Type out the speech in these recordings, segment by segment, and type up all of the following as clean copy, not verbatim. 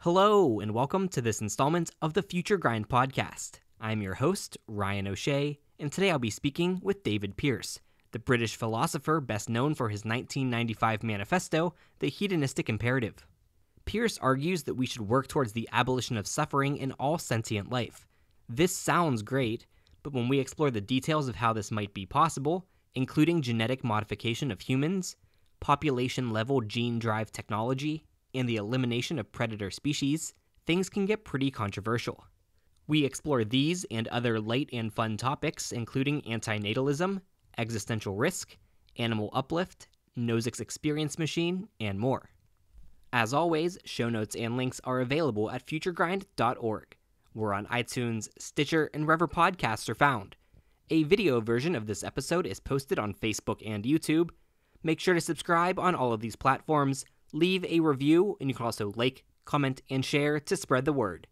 Hello, and welcome to this installment of the Future Grind podcast. I'm your host, Ryan O'Shea, and today I'll be speaking with David Pearce, the British philosopher best known for his 1995 manifesto, The Hedonistic Imperative. Pearce argues that we should work towards the abolition of suffering in all sentient life. This sounds great, but when we explore the details of how this might be possible, including genetic modification of humans, population-level gene-drive technology, and the elimination of predator species, things can get pretty controversial. We explore these and other light and fun topics, including anti-natalism, existential risk, animal uplift, Nozick's experience machine, and more. As always, show notes and links are available at futuregrind.org. We're on iTunes, Stitcher, and wherever podcasts are found. A video version of this episode is posted on Facebook and YouTube. Make sure to subscribe on all of these platforms, leave a review, and you can also like, comment, and share to spread the word.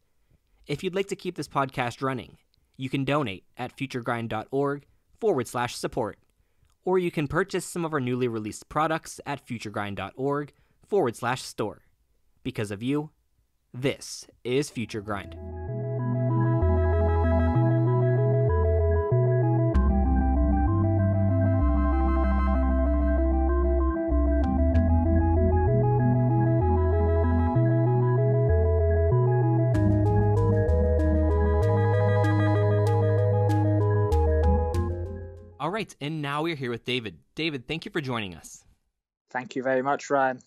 If you'd like to keep this podcast running, you can donate at futuregrind.org/support, or you can purchase some of our newly released products at futuregrind.org/store. Because of you, this is Future Grind. All right, and now we're here with David. David, thank you for joining us. Thank you very much, Ryan.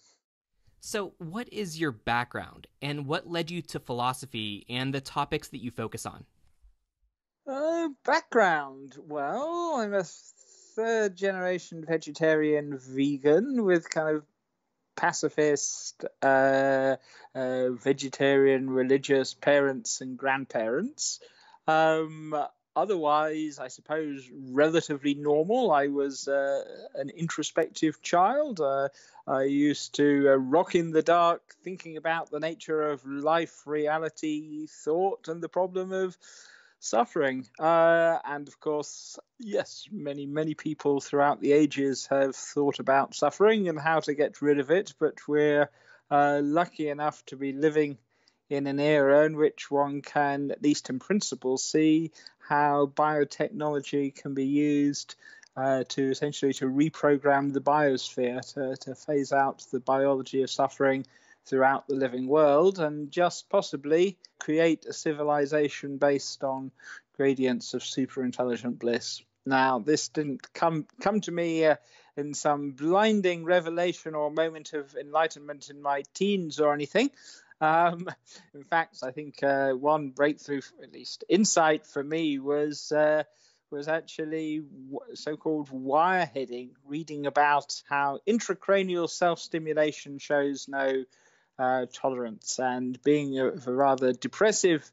So, what is your background, and what led you to philosophy and the topics that you focus on? Background? Well, I'm a third-generation vegetarian vegan with kind of pacifist, vegetarian, religious parents and grandparents. Otherwise, I suppose, relatively normal. I was an introspective child. I used to rock in the dark, thinking about the nature of life, reality, thought, and the problem of suffering. And of course, yes, many people throughout the ages have thought about suffering and how to get rid of it. But we're lucky enough to be living in an era in which one can, at least in principle, see how biotechnology can be used to essentially to reprogram the biosphere, to phase out the biology of suffering throughout the living world, and just possibly create a civilization based on gradients of superintelligent bliss. Now, this didn't come to me in some blinding revelation or moment of enlightenment in my teens or anything. In fact, I think one breakthrough, at least insight for me, was actually so-called wireheading, reading about how intracranial self-stimulation shows no tolerance, and being of a rather depressive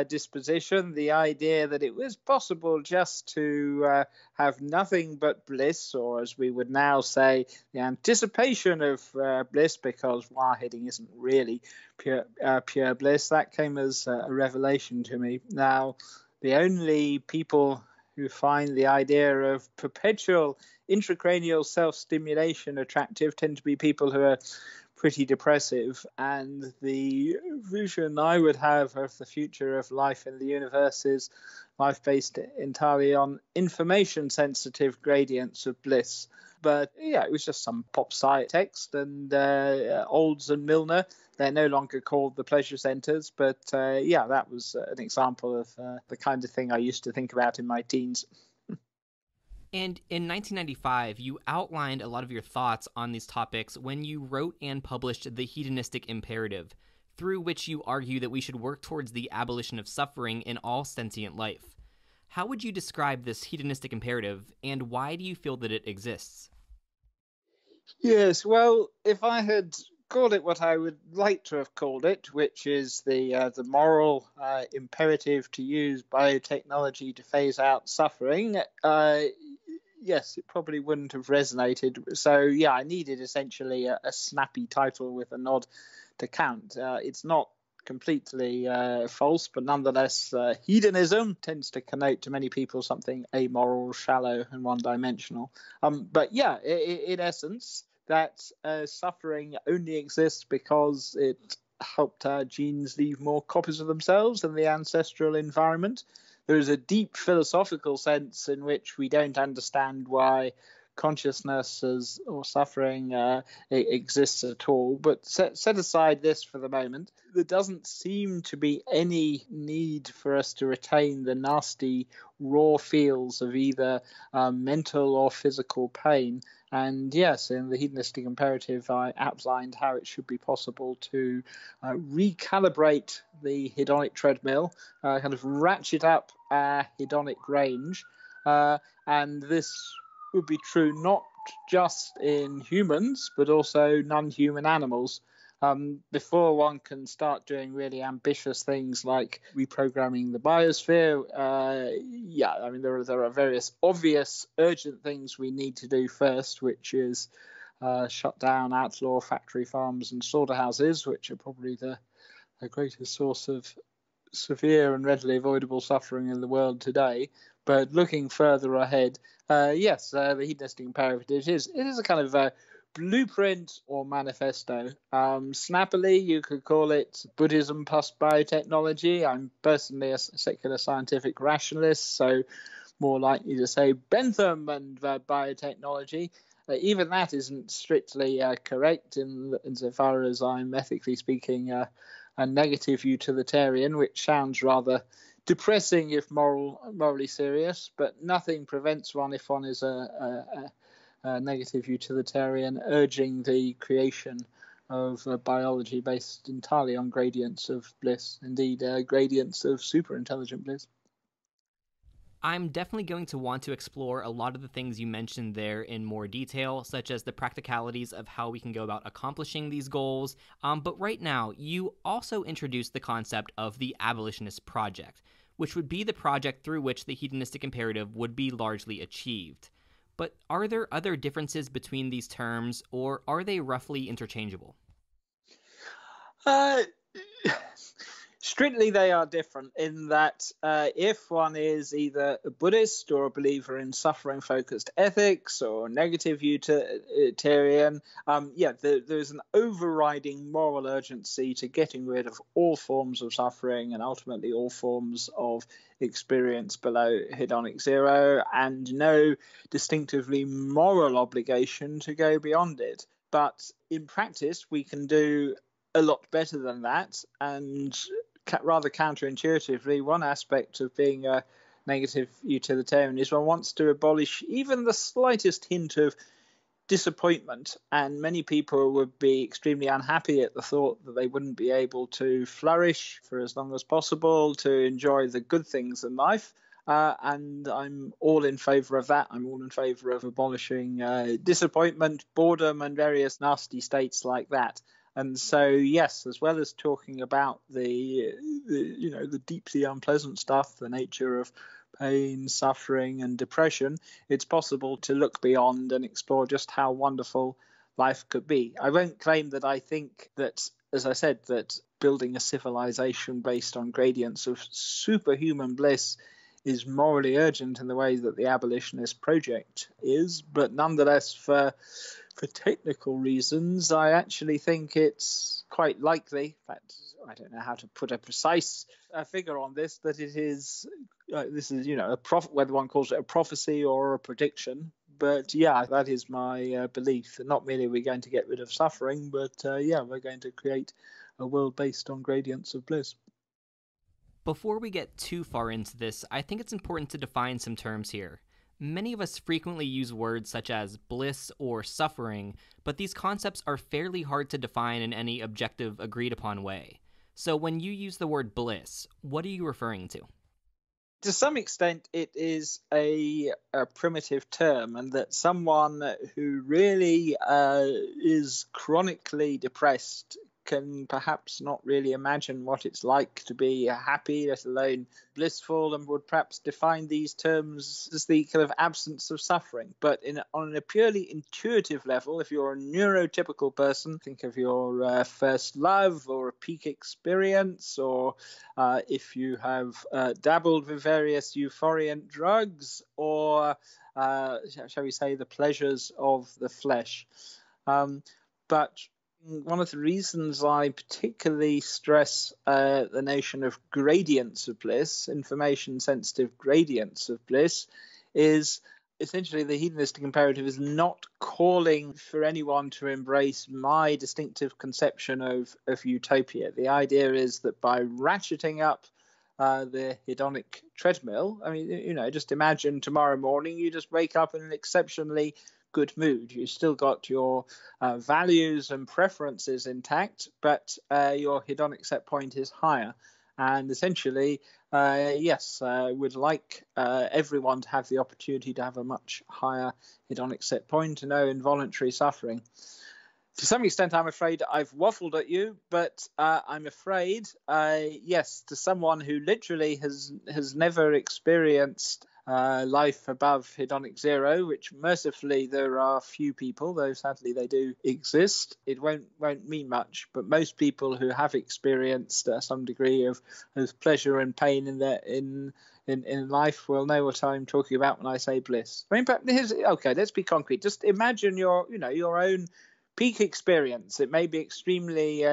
disposition, the idea that it was possible just to have nothing but bliss, or as we would now say, the anticipation of bliss, because wireheading isn't really pure bliss. That came as a revelation to me. Now, the only people who find the idea of perpetual intracranial self-stimulation attractive tend to be people who are pretty depressive, and the vision I would have of the future of life in the universe is life based entirely on information-sensitive gradients of bliss. But yeah, it was just some pop sci text, and Olds and Milner, they're no longer called the pleasure centers, but yeah, that was an example of the kind of thing I used to think about in my teens. And in 1995, you outlined a lot of your thoughts on these topics when you wrote and published The Hedonistic Imperative, through which you argue that we should work towards the abolition of suffering in all sentient life. How would you describe this hedonistic imperative, and why do you feel that it exists? Yes, well, if I had called it what I would like to have called it, which is the moral imperative to use biotechnology to phase out suffering, yes, it probably wouldn't have resonated. So, yeah, I needed essentially a snappy title with a nod to Kant. It's not completely false, but nonetheless, hedonism tends to connote to many people something amoral, shallow, and one-dimensional. But yeah, in essence, that suffering only exists because it helped our genes leave more copies of themselves in the ancestral environment. There is a deep philosophical sense in which we don't understand why consciousness or suffering exists at all. But set aside this for the moment. There doesn't seem to be any need for us to retain the nasty raw feels of either mental or physical pain. And yes, in the Hedonistic Imperative, I outlined how it should be possible to recalibrate the hedonic treadmill, kind of ratchet up our hedonic range. And this would be true not just in humans, but also non-human animals. Before one can start doing really ambitious things like reprogramming the biosphere, there are various obvious urgent things we need to do first, which is shut down, outlaw factory farms and slaughterhouses, which are probably the greatest source of severe and readily avoidable suffering in the world today. But looking further ahead, the Hedonistic Imperative, it is a kind of a blueprint or manifesto. Snappily, you could call it Buddhism plus biotechnology. I'm personally a secular scientific rationalist, so more likely to say Bentham and biotechnology. Even that isn't strictly correct insofar as I'm, ethically speaking, a negative utilitarian, which sounds rather depressing if morally serious, but nothing prevents one, if one is a negative utilitarian, urging the creation of biology based entirely on gradients of bliss, indeed gradients of super intelligent bliss. I'm definitely going to want to explore a lot of the things you mentioned there in more detail, such as the practicalities of how we can go about accomplishing these goals. But right now, you also introduced the concept of the Abolitionist Project, which would be the project through which the Hedonistic Imperative would be largely achieved. But are there other differences between these terms, or are they roughly interchangeable? Strictly, they are different in that if one is either a Buddhist or a believer in suffering-focused ethics or negative utilitarian, there's an overriding moral urgency to getting rid of all forms of suffering and ultimately all forms of experience below hedonic zero, and no distinctively moral obligation to go beyond it. But in practice, we can do a lot better than that, and rather counterintuitively, one aspect of being a negative utilitarian is one wants to abolish even the slightest hint of disappointment, and many people would be extremely unhappy at the thought that they wouldn't be able to flourish for as long as possible, to enjoy the good things in life. And I'm all in favour of that. I'm all in favour of abolishing disappointment, boredom, and various nasty states like that. And so, yes, as well as talking about the deeply unpleasant stuff, the nature of pain, suffering, and depression, it's possible to look beyond and explore just how wonderful life could be. I won't claim that I think that, as I said, that building a civilization based on gradients of superhuman bliss is morally urgent in the way that the Abolitionist Project is, but nonetheless, for technical reasons, I actually think it's quite likely, in fact, I don't know how to put a precise figure on this, that it is, whether one calls it a prophecy or a prediction. But yeah, that is my belief, that not merely are we going to get rid of suffering, but we're going to create a world based on gradients of bliss. Before we get too far into this, I think it's important to define some terms here. Many of us frequently use words such as bliss or suffering, but these concepts are fairly hard to define in any objective, agreed-upon way. So when you use the word bliss, what are you referring to? To some extent, it is a primitive term, and that someone who really is chronically depressed can perhaps not really imagine what it's like to be happy, let alone blissful, and would perhaps define these terms as the kind of absence of suffering. But on a purely intuitive level, if you're a neurotypical person, think of your first love or a peak experience, or if you have dabbled with various euphoriant drugs, or shall we say the pleasures of the flesh. But One of the reasons I particularly stress the notion of gradients of bliss, information-sensitive gradients of bliss, is essentially the hedonistic imperative is not calling for anyone to embrace my distinctive conception of utopia. The idea is that by ratcheting up the hedonic treadmill, I mean, just imagine tomorrow morning you just wake up in an exceptionally good mood. You still got your values and preferences intact, but your hedonic set point is higher. And essentially, would like everyone to have the opportunity to have a much higher hedonic set point and no involuntary suffering. To some extent, I'm afraid I've waffled at you, but I'm afraid, to someone who literally has never experienced life above hedonic zero, which mercifully there are few people, though sadly they do exist, it won't mean much. But most people who have experienced some degree of pleasure and pain in life will know what I'm talking about when I say bliss. I mean, but let's be concrete. Just imagine your own peak experience. It may be extremely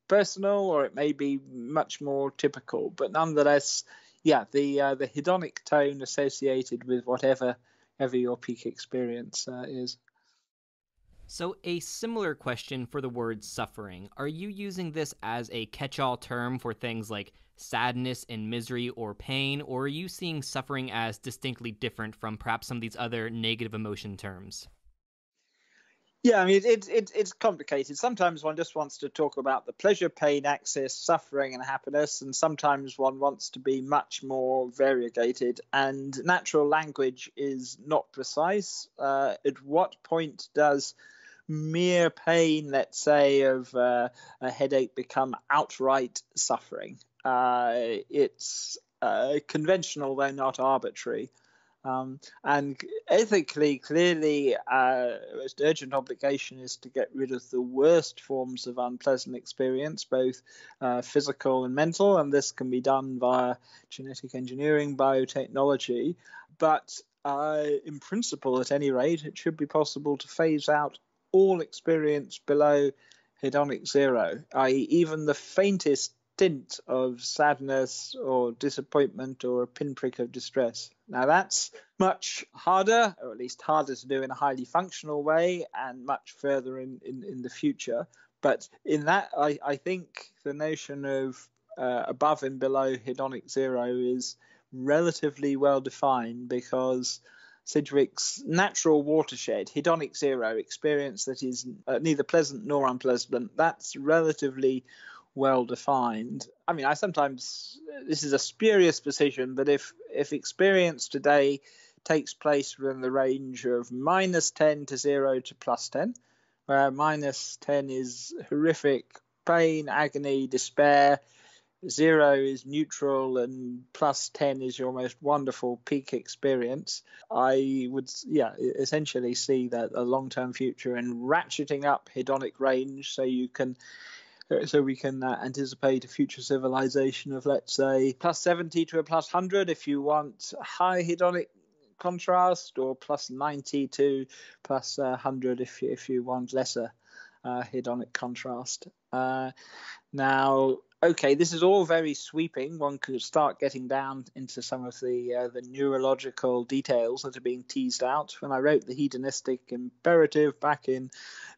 personal, or it may be much more typical, but nonetheless, the hedonic tone associated with whatever your peak experience is. So a similar question for the word suffering. Are you using this as a catch-all term for things like sadness and misery or pain, or are you seeing suffering as distinctly different from perhaps some of these other negative emotion terms? Yeah, I mean, it's complicated. Sometimes one just wants to talk about the pleasure-pain axis, suffering and happiness, and sometimes one wants to be much more variegated. And natural language is not precise. At what point does mere pain, let's say, of a headache become outright suffering? It's conventional, though not arbitrary. And ethically, clearly, the most urgent obligation is to get rid of the worst forms of unpleasant experience, both physical and mental, and this can be done via genetic engineering, biotechnology. But in principle, at any rate, it should be possible to phase out all experience below hedonic zero, i.e. even the faintest tint of sadness or disappointment or a pinprick of distress. Now that's much harder, or at least harder to do in a highly functional way, and much further in the future. But in that, I think the notion of above and below hedonic zero is relatively well defined, because Sidgwick's natural watershed, hedonic zero, experience that is neither pleasant nor unpleasant, that's relatively well defined. I mean, this is a spurious position, but if experience today takes place within the range of -10 to 0 to +10, where -10 is horrific pain, agony, despair, 0 is neutral, and +10 is your most wonderful peak experience, I would essentially see that a long-term future in ratcheting up hedonic range so we can anticipate a future civilization of, let's say, +70 to a +100 if you want high hedonic contrast, or +90 to +100 if you want lesser hedonic contrast. Now, okay, this is all very sweeping. One could start getting down into some of the neurological details that are being teased out. When I wrote the Hedonistic Imperative back in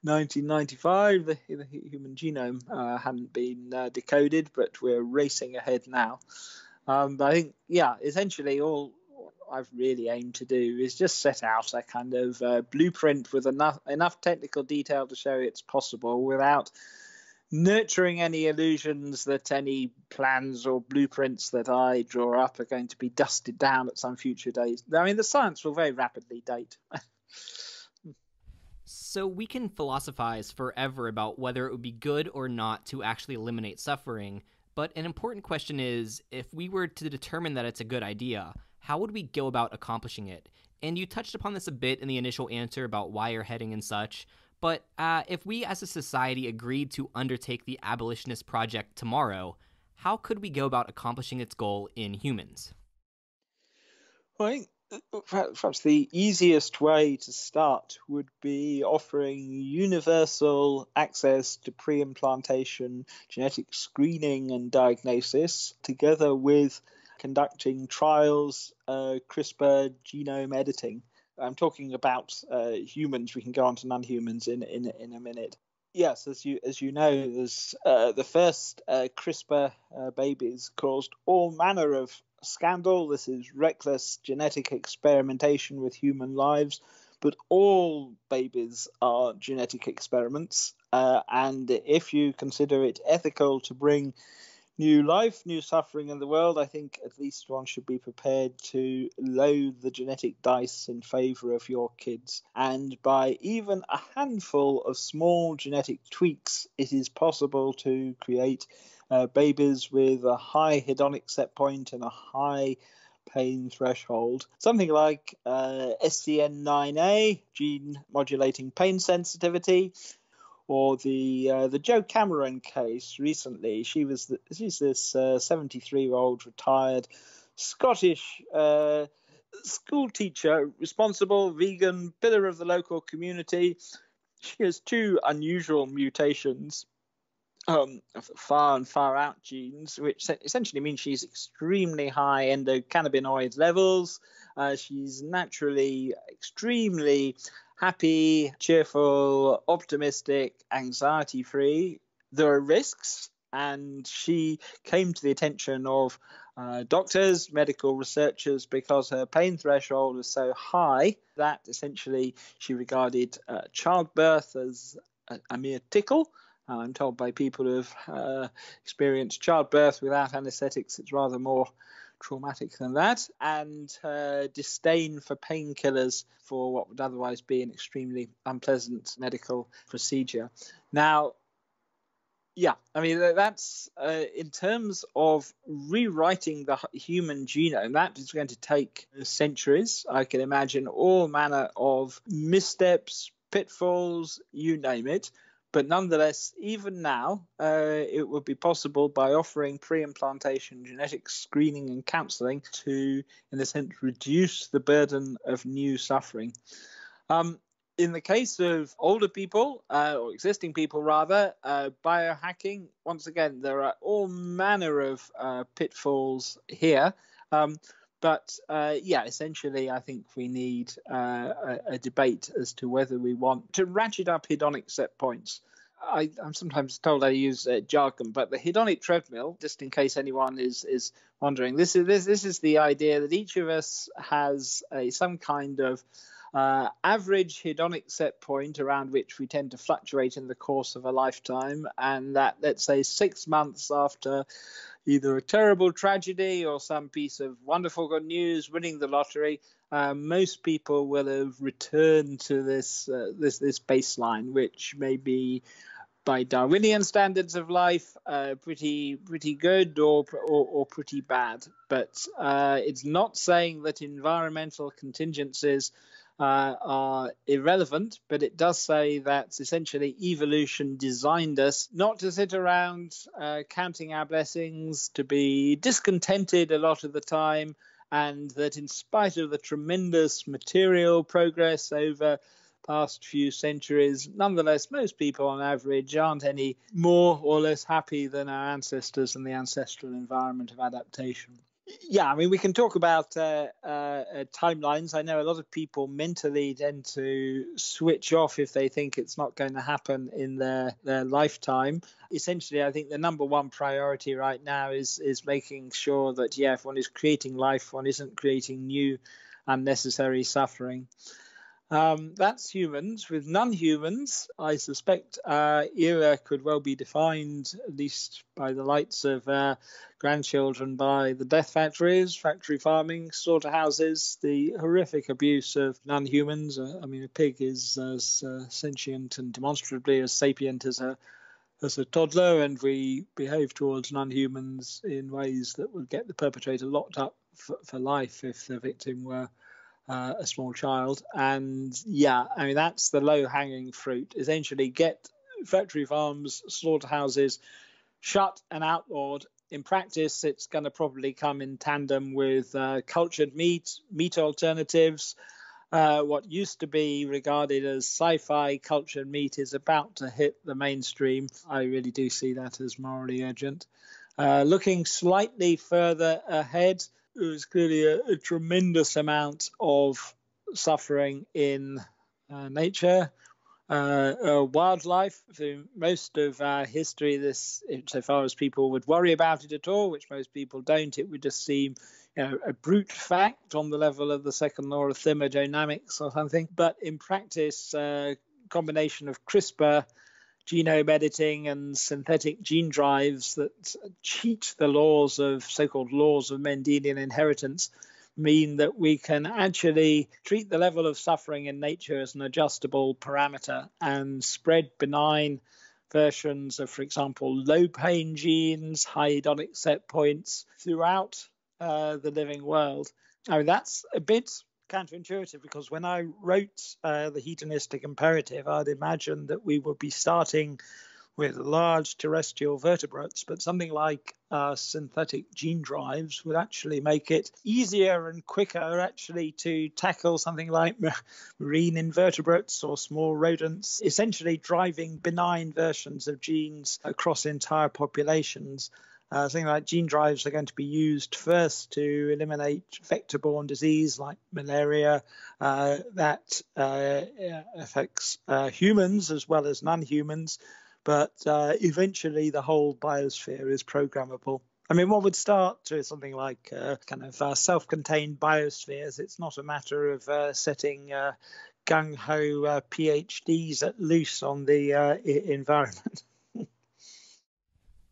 1995, the human genome hadn't been decoded, but we're racing ahead now. But I think, essentially all I've really aimed to do is just set out a kind of blueprint with enough technical detail to show it's possible, without nurturing any illusions that any plans or blueprints that I draw up are going to be dusted down at some future date. I mean, the science will very rapidly date. So we can philosophize forever about whether it would be good or not to actually eliminate suffering, but an important question is, if we were to determine that it's a good idea, how would we go about accomplishing it? And you touched upon this a bit in the initial answer about why you're heading and such, but if we as a society agreed to undertake the Abolitionist Project tomorrow, how could we go about accomplishing its goal in humans? Well, I think Perhaps the easiest way to start would be offering universal access to pre-implantation genetic screening and diagnosis, together with conducting trials, CRISPR genome editing. I'm talking about humans. We can go on to non-humans in a minute. Yes, as you know, there's the first CRISPR babies caused all manner of scandal. This is reckless genetic experimentation with human lives, but all babies are genetic experiments. And if you consider it ethical to bring new life, new suffering in the world, I think at least one should be prepared to load the genetic dice in favor of your kids. And by even a handful of small genetic tweaks, it is possible to create babies with a high hedonic set point and a high pain threshold. Something like SCN9A, gene modulating pain sensitivity, or the Joe Cameron case recently. She's this 73-year-old retired Scottish school teacher, responsible, vegan, pillar of the local community. She has two unusual mutations, far and far out genes, which essentially means she's extremely high endocannabinoid levels. She's naturally extremely happy, cheerful, optimistic, anxiety-free. There are risks, and she came to the attention of doctors, medical researchers, because her pain threshold was so high that essentially she regarded childbirth as a mere tickle. I'm told by people who have experienced childbirth without anaesthetics, it's rather more traumatic than that, and her disdain for painkillers for what would otherwise be an extremely unpleasant medical procedure. Now, yeah, I mean, that's in terms of rewriting the human genome, that is going to take centuries. I can imagine all manner of missteps, pitfalls, you name it. But nonetheless, even now, it would be possible by offering pre-implantation genetic screening and counselling to, in a sense, reduce the burden of new suffering. In the case of older people, or existing people rather, biohacking, once again, there are all manner of pitfalls here. But essentially, I think we need a debate as to whether we want to ratchet up hedonic set points. I'm sometimes told I use jargon, but the hedonic treadmill, just in case anyone is wondering, this is the idea that each of us has some kind of average hedonic set point around which we tend to fluctuate in the course of a lifetime, and that, let's say, 6 months after either a terrible tragedy or some piece of wonderful good news, winning the lottery, most people will have returned to this baseline, which may be, by Darwinian standards of life, pretty good or pretty bad. But it's not saying that environmental contingencies are irrelevant, but it does say that essentially evolution designed us not to sit around counting our blessings, to be discontented a lot of the time, and that in spite of the tremendous material progress over past few centuries, nonetheless, most people on average aren't any more or less happy than our ancestors in the ancestral environment of adaptation. Yeah, I mean, we can talk about timelines. I know a lot of people mentally tend to switch off if they think it's not going to happen in their lifetime. Essentially, I think the number one priority right now is making sure that, if one is creating life, one isn't creating new unnecessary suffering. That's humans. With non-humans, I suspect era could well be defined, at least by the lights of grandchildren, by the death factories, factory farming, slaughterhouses, the horrific abuse of non-humans. I mean, a pig is as sentient and demonstrably as sapient as a toddler, and we behave towards non-humans in ways that would get the perpetrator locked up for life if the victim were a small child. And I mean, that's the low-hanging fruit. Essentially, get factory farms, slaughterhouses shut and outlawed. In practice, it's going to probably come in tandem with cultured meat alternatives. What used to be regarded as sci-fi cultured meat is about to hit the mainstream. I really do see that as morally urgent. Looking slightly further ahead, there's clearly a tremendous amount of suffering in nature. Wildlife, for most of our history, this, so far as people would worry about it at all, which most people don't, it would just seem a brute fact on the level of the second law of thermodynamics or something. But in practice, combination of CRISPR, genome editing, and synthetic gene drives that cheat the laws of so-called laws of Mendelian inheritance mean that we can actually treat the level of suffering in nature as an adjustable parameter and spread benign versions of, for example, low pain genes, high hedonic set points throughout the living world. I mean, that's a bit counterintuitive, because when I wrote the Hedonistic Imperative, I'd imagined that we would be starting with large terrestrial vertebrates, but something like synthetic gene drives would actually make it easier and quicker actually to tackle something like marine invertebrates or small rodents, essentially driving benign versions of genes across entire populations. Something like gene drives are going to be used first to eliminate vector-borne disease like malaria that affects humans as well as non-humans. But eventually the whole biosphere is programmable. I mean, one would start with something like kind of self-contained biospheres. It's not a matter of setting gung-ho PhDs at loose on the environment.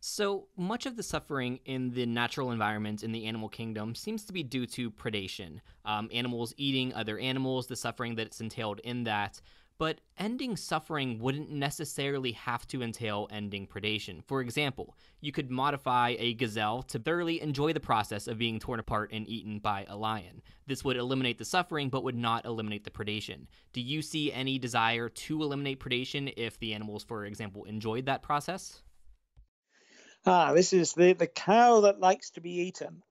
So much of the suffering in the natural environment in the animal kingdom seems to be due to predation. Animals eating other animals, the suffering that's entailed in that. But ending suffering wouldn't necessarily have to entail ending predation. For example, you could modify a gazelle to thoroughly enjoy the process of being torn apart and eaten by a lion. This would eliminate the suffering, but would not eliminate the predation. Do you see any desire to eliminate predation if the animals, for example, enjoyed that process? This is the cow that likes to be eaten.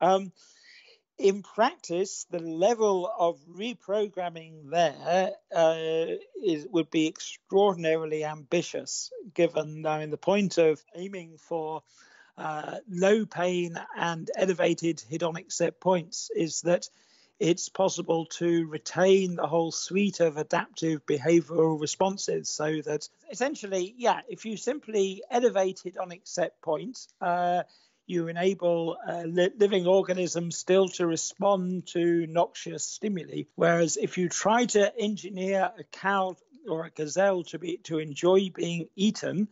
In practice, the level of reprogramming there would be extraordinarily ambitious, given the point of aiming for low pain and elevated hedonic set points is that it's possible to retain the whole suite of adaptive behavioral responses, so that essentially, if you simply elevate hedonic set points, you enable living organisms still to respond to noxious stimuli. Whereas if you try to engineer a cow or a gazelle to enjoy being eaten,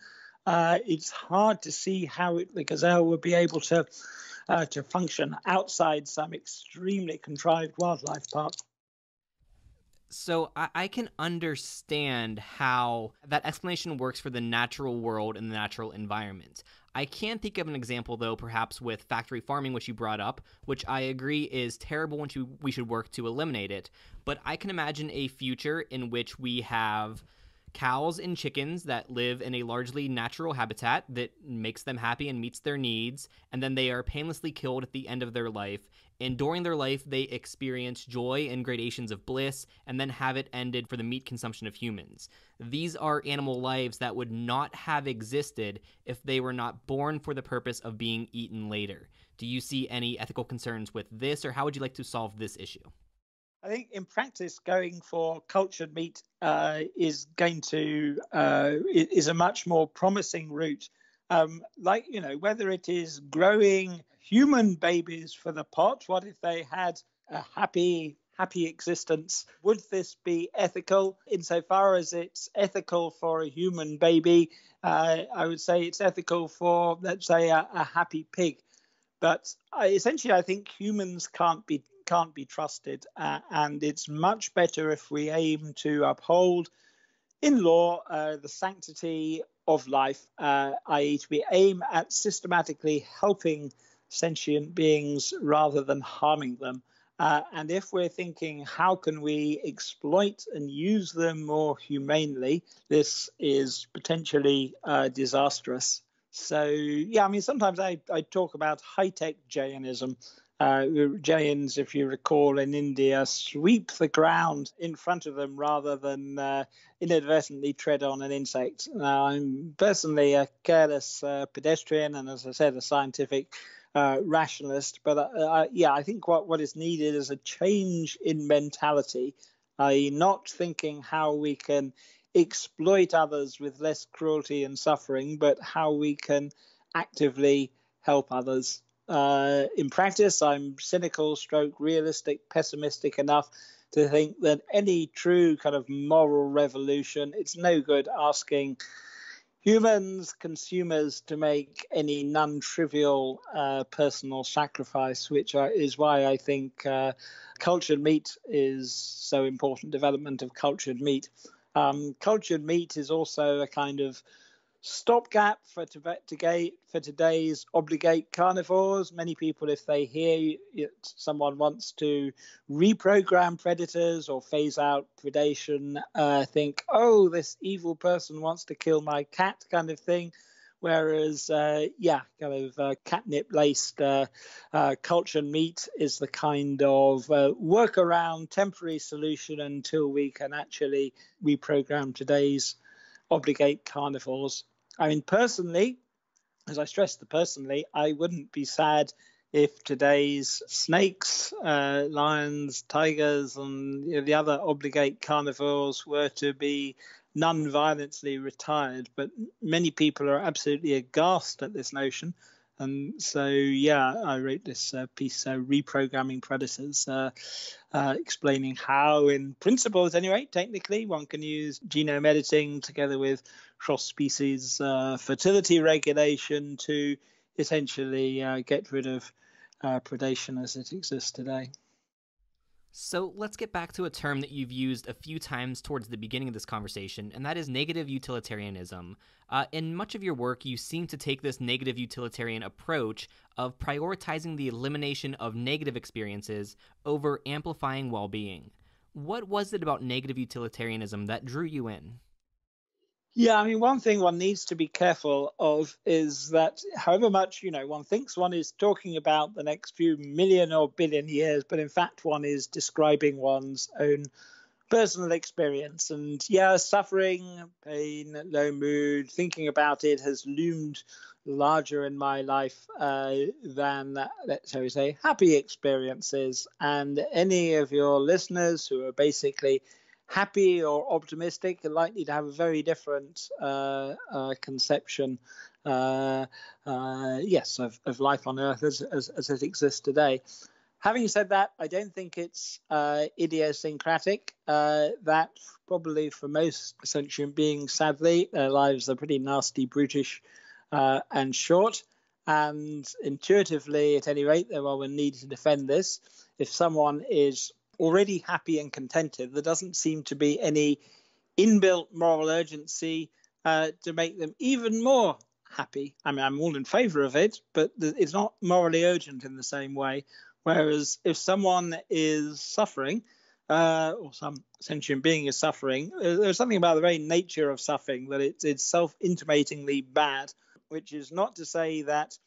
it's hard to see how the gazelle would be able to function outside some extremely contrived wildlife park. So I can understand how that explanation works for the natural world and the natural environment. I can think of an example, though, perhaps with factory farming, which you brought up, which I agree is terrible and we should work to eliminate it. But I can imagine a future in which we have cows and chickens that live in a largely natural habitat that makes them happy and meets their needs, and then they are painlessly killed at the end of their life. And during their life, they experience joy and gradations of bliss, and then have it ended for the meat consumption of humans. These are animal lives that would not have existed if they were not born for the purpose of being eaten later. Do you see any ethical concerns with this, or how would you like to solve this issue? I think in practice, going for cultured meat is a much more promising route. Whether it is growing human babies for the pot, what if they had a happy existence? Would this be ethical? Insofar as it's ethical for a human baby, I would say it's ethical for, let's say, a happy pig. But essentially, I think humans can't be trusted, and it's much better if we aim to uphold in law the sanctity of life, i.e. we aim at systematically helping sentient beings rather than harming them. And if we're thinking, how can we exploit and use them more humanely, this is potentially disastrous. So, yeah, I mean, sometimes I talk about high-tech Jainism. Jains, if you recall, in India, sweep the ground in front of them rather than inadvertently tread on an insect. Now, I'm personally a careless pedestrian and, as I said, a scientific rationalist. But, I think what is needed is a change in mentality, i.e. not thinking how we can exploit others with less cruelty and suffering, but how we can actively help others. In practice, I'm cynical, realistic, pessimistic enough to think that any true kind of moral revolution, it's no good asking humans, consumers, to make any non-trivial personal sacrifice, which is why I think cultured meat is so important, development of cultured meat. Cultured meat is also a kind of stopgap for today's obligate carnivores. Many people, if they hear someone wants to reprogram predators or phase out predation, think, oh, this evil person wants to kill my cat kind of thing. Whereas, catnip-laced cultured meat is the kind of workaround, temporary solution until we can actually reprogram today's obligate carnivores. I mean, personally, as I stressed personally, I wouldn't be sad if today's snakes, lions, tigers, and the other obligate carnivores were to be non-violently retired. But many people are absolutely aghast at this notion. And so, I wrote this piece, Reprogramming Predators, explaining how, in principle at any rate, technically, one can use genome editing together with cross-species fertility regulation to essentially get rid of predation as it exists today. So let's get back to a term that you've used a few times towards the beginning of this conversation, and that is negative utilitarianism. In much of your work, you seem to take this negative utilitarian approach of prioritizing the elimination of negative experiences over amplifying well-being. What was it about negative utilitarianism that drew you in? Yeah, I mean, one thing one needs to be careful of is that however much, one thinks one is talking about the next few million or billion years, but in fact one is describing one's own personal experience. And suffering, pain, low mood, thinking about it has loomed larger in my life than, shall we say, happy experiences. And any of your listeners who are basically happy or optimistic are likely to have a very different conception, of life on Earth as it exists today. Having said that, I don't think it's idiosyncratic. That probably for most sentient beings, sadly, their lives are pretty nasty, brutish, and short. And intuitively, at any rate, there will need to defend this. If someone is already happy and contented, there doesn't seem to be any inbuilt moral urgency to make them even more happy. I mean, I'm all in favor of it, but it's not morally urgent in the same way. Whereas if someone is suffering, or some sentient being is suffering, there's something about the very nature of suffering that it's self-intimatingly bad, which is not to say that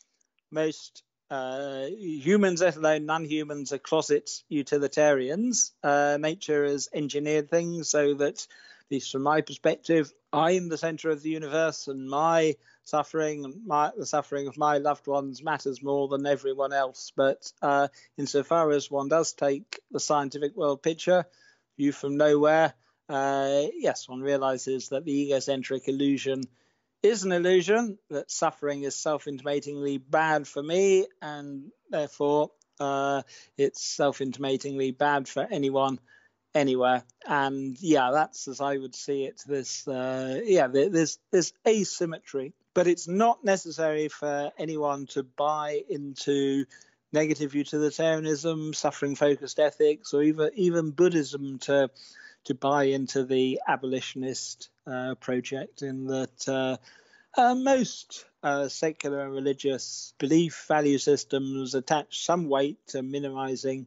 most humans, let alone non-humans, are closet utilitarians. Nature has engineered things so that, at least from my perspective, I'm the center of the universe, and my suffering and the suffering of my loved ones matters more than everyone else. But insofar as one does take the scientific world picture, view from nowhere, one realizes that the egocentric illusion is an illusion, that suffering is self-intimatingly bad for me, and therefore it's self-intimatingly bad for anyone, anywhere. And that's, as I would see it, there's asymmetry. But it's not necessary for anyone to buy into negative utilitarianism, suffering-focused ethics, or even Buddhism to buy into the abolitionist project, in that most secular and religious belief value systems attach some weight to minimizing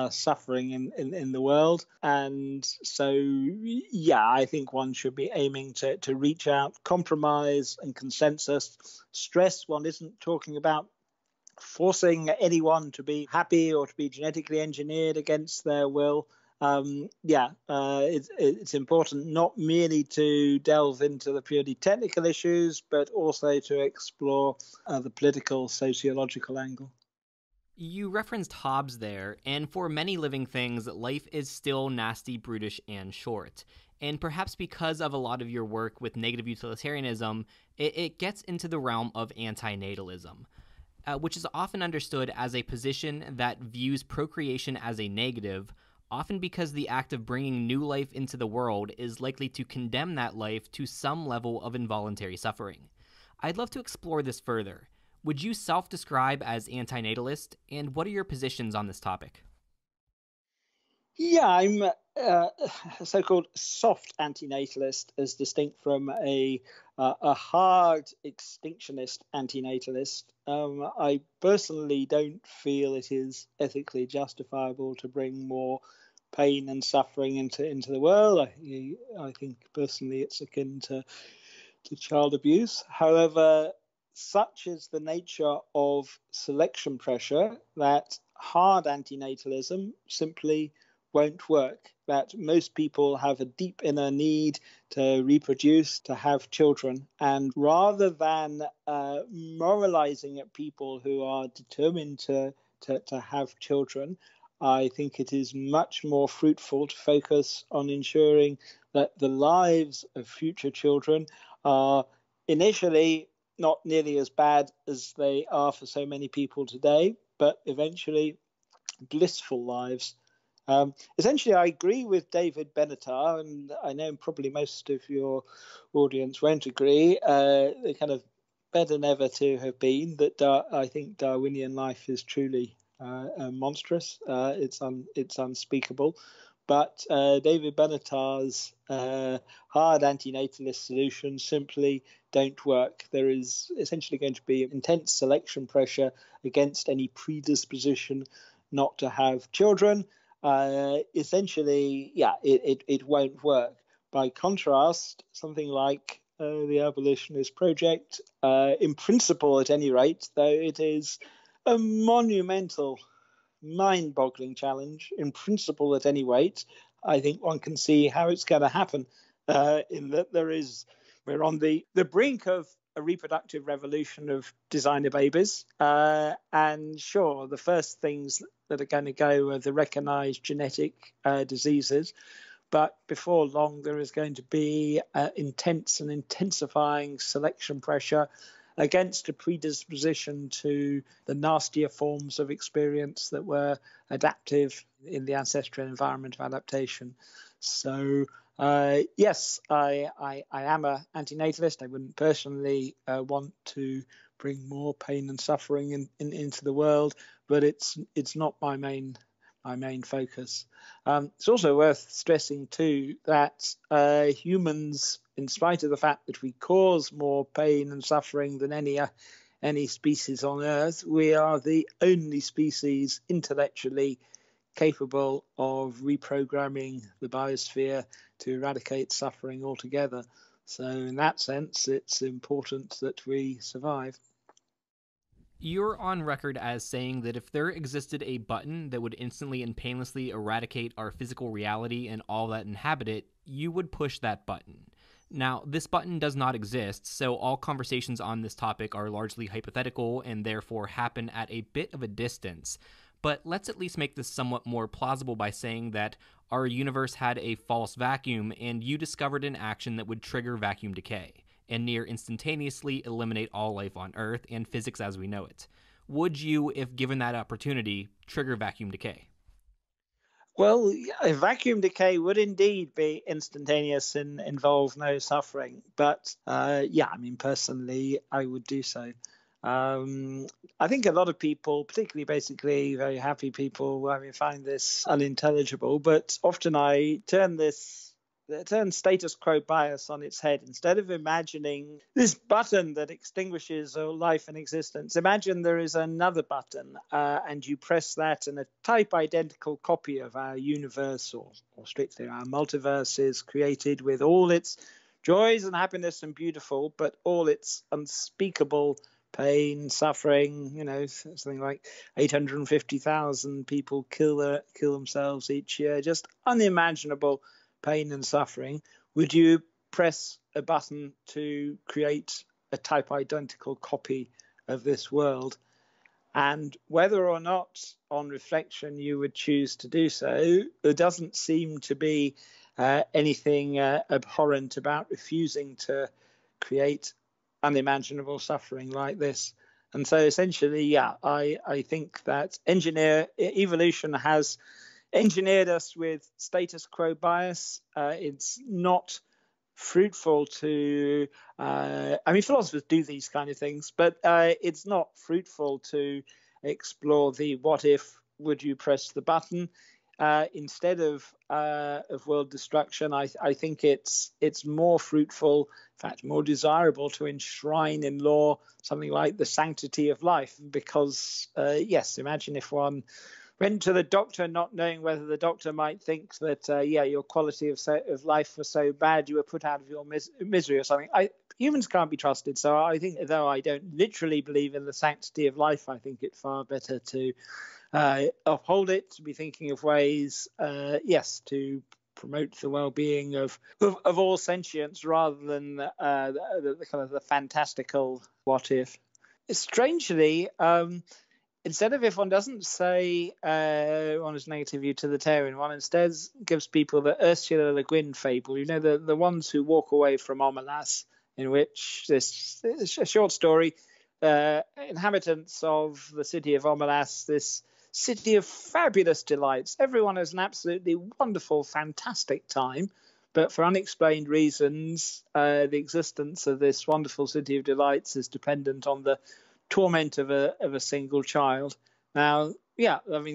suffering in the world. And so, yeah, I think one should be aiming to reach out, compromise and consensus. Stress, one isn't talking about forcing anyone to be happy or to be genetically engineered against their will. It's important not merely to delve into the purely technical issues, but also to explore the political, sociological angle. You referenced Hobbes there, and for many living things, life is still nasty, brutish, and short. And perhaps because of a lot of your work with negative utilitarianism, it gets into the realm of anti-natalism, which is often understood as a position that views procreation as a negative, often because the act of bringing new life into the world is likely to condemn that life to some level of involuntary suffering. I'd love to explore this further. Would you self-describe as anti-natalist, and what are your positions on this topic? Yeah, I'm a so-called soft anti-natalist, as distinct from a hard extinctionist anti-natalist. I personally don't feel it is ethically justifiable to bring more pain and suffering into the world. I think personally it's akin to child abuse. However, such is the nature of selection pressure that hard antinatalism simply won't work, that most people have a deep inner need to reproduce, to have children. And rather than moralizing at people who are determined to have children, I think it is much more fruitful to focus on ensuring that the lives of future children are initially not nearly as bad as they are for so many people today, but eventually blissful lives. Essentially, I agree with David Benatar, and I know probably most of your audience won't agree. They kind of better never to have been that I think Darwinian life is truly monstrous. It's unspeakable. But David Benatar's hard antinatalist solutions simply don't work. There is essentially going to be intense selection pressure against any predisposition not to have children. Essentially, it won't work. By contrast, something like the Abolitionist Project, in principle at any rate, though it is a monumental, mind-boggling challenge, in principle at any rate, I think one can see how it's going to happen, in that we're on the brink of a reproductive revolution of designer babies. And sure, the first things that are going to go are the recognized genetic diseases. But before long, there is going to be intense and intensifying selection pressure against a predisposition to the nastier forms of experience that were adaptive in the ancestral environment of adaptation. So, yes, I am an antinatalist. I wouldn't personally want to bring more pain and suffering into the world, but it's not my main focus. It's also worth stressing too that humans, in spite of the fact that we cause more pain and suffering than any species on Earth, we are the only species intellectually capable of reprogramming the biosphere to eradicate suffering altogether. So in that sense, it's important that we survive. You're on record as saying that if there existed a button that would instantly and painlessly eradicate our physical reality and all that inhabit it, you would push that button. Now, this button does not exist, so all conversations on this topic are largely hypothetical and therefore happen at a bit of a distance. But let's at least make this somewhat more plausible by saying that our universe had a false vacuum and you discovered an action that would trigger vacuum decay and near instantaneously eliminate all life on Earth and physics as we know it. Would you, if given that opportunity, trigger vacuum decay? Well, vacuum decay would indeed be instantaneous and involve no suffering. But personally, I would do so. I think a lot of people, particularly basically very happy people, find this unintelligible. But often I turn this turn status quo bias on its head. Instead of imagining this button that extinguishes all life and existence, imagine there is another button, and you press that, and a type identical copy of our universe, or strictly our multiverse, is created with all its joys and happiness and beautiful, but all its unspeakable pain, suffering. Something like 850,000 people kill themselves each year. Just unimaginable pain and suffering. Would you press a button to create a type identical copy of this world? And whether or not, on reflection, you would choose to do so, there doesn't seem to be anything abhorrent about refusing to create unimaginable suffering like this. And so essentially, I think that evolution has engineered us with status quo bias. It's not fruitful to, philosophers do these kind of things, but it's not fruitful to explore the what if, would you press the button? Instead of world destruction, I think it's more fruitful, in fact, more desirable to enshrine in law something like the sanctity of life. Because, imagine if one went to the doctor not knowing whether the doctor might think that, your quality of life was so bad you were put out of your misery or something. Humans can't be trusted. So I think, though I don't literally believe in the sanctity of life, I think it's far better to uphold it, to be thinking of ways, to promote the well-being of all sentience rather than the kind of the fantastical what if. Strangely, instead of, if one doesn't say one is negative utilitarian, one instead gives people the Ursula Le Guin fable, the ones who walk away from Omelas, in which this is a short story, inhabitants of the city of Omelas, this city of fabulous delights. Everyone has an absolutely wonderful, fantastic time, but for unexplained reasons, the existence of this wonderful city of delights is dependent on the torment of a single child. Now,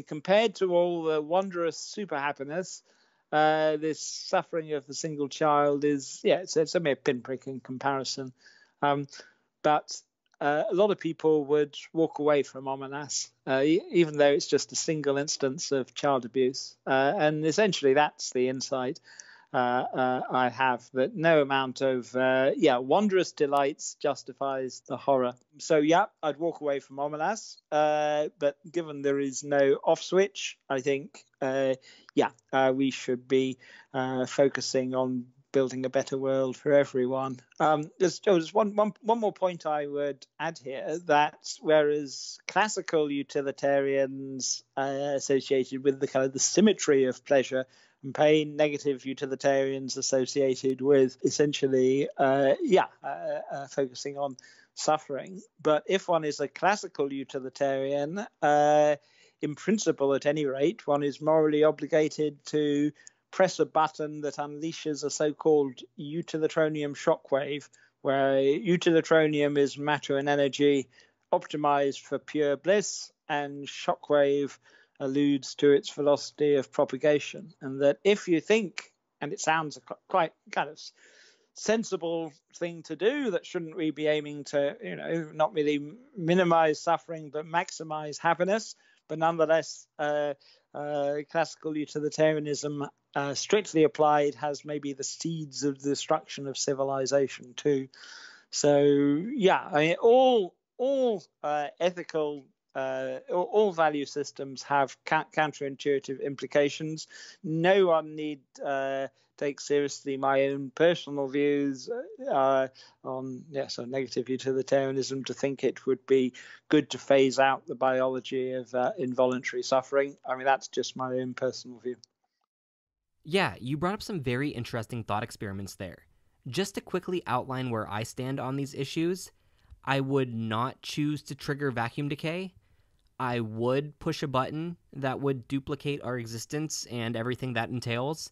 compared to all the wondrous super happiness, this suffering of the single child is, it's a mere pinprick in comparison. But a lot of people would walk away from Omelas, even though it's just a single instance of child abuse. And essentially, that's the insight I have, that no amount of wondrous delights justifies the horror. So I'd walk away from Omelas, but given there is no off switch, I think we should be focusing on building a better world for everyone. Just one more point I would add here, that whereas classical utilitarians associated with the kind of the symmetry of pleasure and pain, negative utilitarians associated with essentially focusing on suffering. But if one is a classical utilitarian, in principle at any rate, one is morally obligated to press a button that unleashes a so-called utilitarian shockwave, where utilitarian is matter and energy optimized for pure bliss, and shockwave alludes to its velocity of propagation. And that if you think, and it sounds a quite kind of sensible thing to do, that shouldn't we be aiming to, not really minimize suffering, but maximize happiness, but nonetheless, classical utilitarianism, strictly applied, has maybe the seeds of the destruction of civilization too. So all ethical, all value systems have counterintuitive implications. No one need take seriously my own personal views on negative utilitarianism to think it would be good to phase out the biology of involuntary suffering. That's just my own personal view. Yeah, you brought up some very interesting thought experiments there. Just to quickly outline where I stand on these issues, I would not choose to trigger vacuum decay. I would push a button that would duplicate our existence and everything that entails.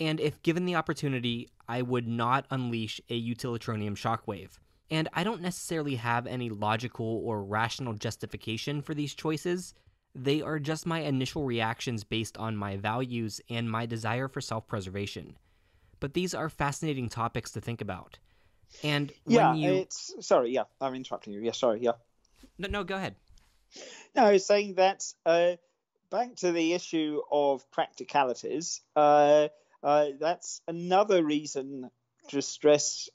And if given the opportunity, I would not unleash a utilitarian shockwave. And I don't necessarily have any logical or rational justification for these choices. They are just my initial reactions based on my values and my desire for self-preservation. but these are fascinating topics to think about. And I'm interrupting you. Yeah. No, go ahead. No, I was saying that back to the issue of practicalities, that's another reason to stress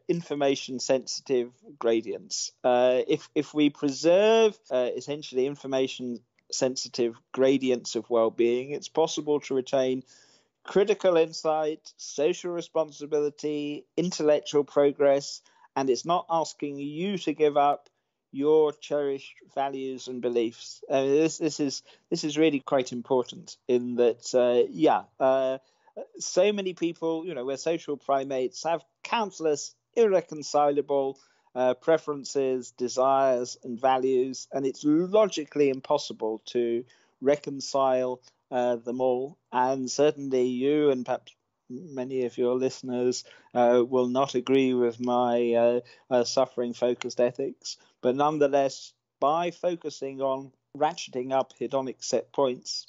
information-sensitive gradients. If we preserve essentially information-sensitive gradients of well-being, it's possible to retain critical insight, social responsibility, intellectual progress, and it's not asking you to give up your cherished values and beliefs. This is really quite important in that, so many people, we're social primates, have countless irreconcilable preferences, desires, and values, and it's logically impossible to reconcile them all. And certainly you and perhaps many of your listeners will not agree with my suffering-focused ethics. But nonetheless, by focusing on ratcheting up hedonic set points,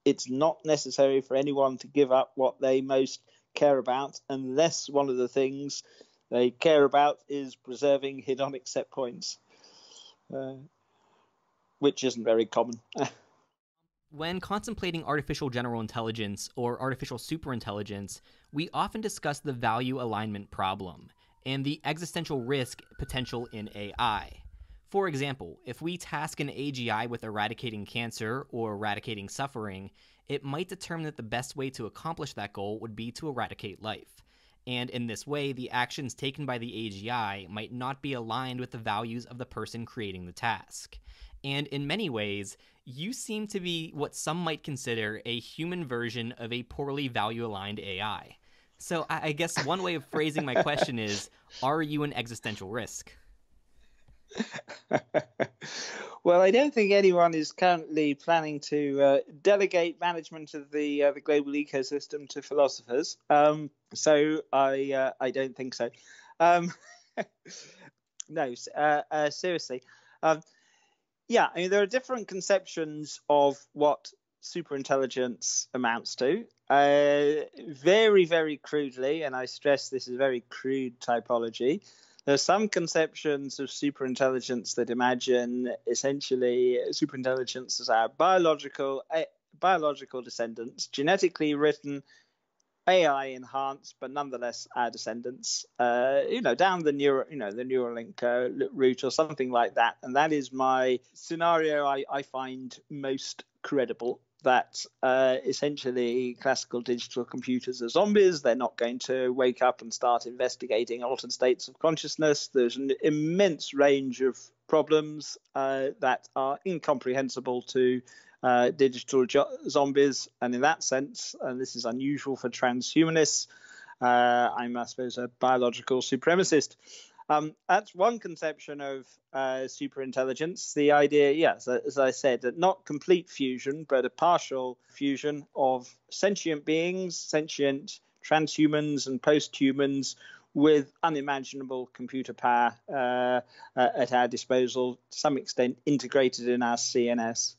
it's not necessary for anyone to give up what they most care about, unless one of the things they care about is preserving hedonic set points, which isn't very common. When contemplating artificial general intelligence or artificial superintelligence, we often discuss the value alignment problem and the existential risk potential in AI. For example, if we task an AGI with eradicating cancer or eradicating suffering, it might determine that the best way to accomplish that goal would be to eradicate life. And in this way, the actions taken by the AGI might not be aligned with the values of the person creating the task. And in many ways, you seem to be what some might consider a human version of a poorly value-aligned AI. So I guess one way of phrasing my question is, are you an existential risk? Well, I don't think anyone is currently planning to delegate management of the global ecosystem to philosophers. So I don't think so. No, seriously. Yeah, I mean, there are different conceptions of what superintelligence amounts to. Very, very crudely, and I stress this is very crude typology, there are some conceptions of superintelligence that imagine essentially superintelligence as our biological descendants, genetically written, AI enhanced, but nonetheless our descendants, down the Neuralink route or something like that. And that is my scenario I find most credible, that essentially classical digital computers are zombies. They're not going to wake up and start investigating altered states of consciousness. There's an immense range of problems that are incomprehensible to digital zombies, and in that sense, and this is unusual for transhumanists, I'm, I suppose, a biological supremacist. That's one conception of superintelligence. The idea, yes, as I said, that not complete fusion, but a partial fusion of sentient beings, sentient transhumans and posthumans with unimaginable computer power at our disposal, to some extent integrated in our CNS.